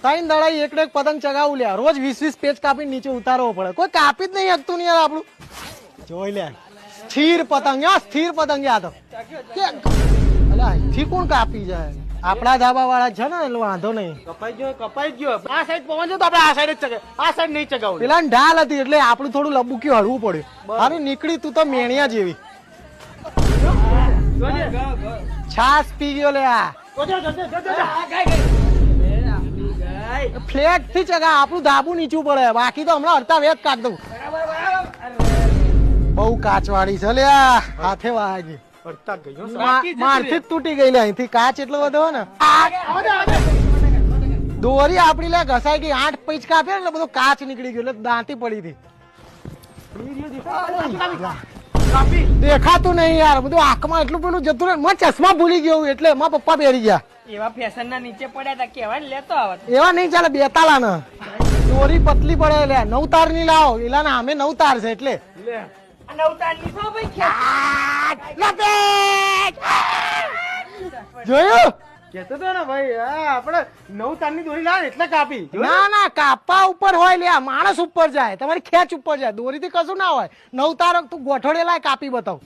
ત્રણ દડાઈ એક પતંગ ચગાવું લે રોજ 20 પેજ કાપી નીચે ઉતારવો પડે કોઈ કાપી જ નહીં શકતું નહીં યાર આપણું જોઈ લે સ્થિર પતંગ સ્થિર પતંગ યાદ અહીંથી કોણ કાપી જાય આપડા ધાબા વાળા છે ને એટલે વાંધો નહીં કપાઈ ગયો આ સાઈડ પવન છે તો આપણે આ સાઈડ જ ચગે આ સાઈડ નહીં ચગાવું પેલા ઢાલ હતી એટલે આપણું થોડું લબુક્યું હળવું પડ્યું હારું નીકળી તું તો મેણિયા જેવી છાસ પી ગયો લે આ ફ્લેટ થી ચગા આપણું ધાબુ નીચું પડે બાકી તો હમણાં અડતા વેત કાઢ દઉં બહુ કાચવાળી છે લે હાથે વાગી મારથી જ તૂટી ગઈ લે અહીંથી કાચ એટલો બધો ને દોરી આપડી લે ઘસાઈ ગઈ 8 પૈચ કાપ્યા એટલે બધો કાચ નીકળી ગયો એટલે દાંતી પડી હતી દેખાતું નહીં યાર બધું આંખમાં એટલું પેલું જતું રહે મેં ચશ્મા ભૂલી ગયો એટલે મારા પપ્પા પહેરી ગયા એવા ફેશન ના નીચે પડ્યા હતા કેવા લેતો આવત એવા નહીં ચાલે બેતાલા ને દોરી પતલી પડે લે 9 તાર ની લાવો એલા ને અમે 9 તાર છે એટલે જોયું કેતો તો ને ભાઈ આપણે 9 તારની દોરી લાવ એટલે કાપી ના ના કાપા ઉપર હોય લે માણસ ઉપર જાય તમારી ખેંચ ઉપર જાય દોરી થી કશું ના હોય 9 તાર તું ગોઠવડેલા કાપી બતાવ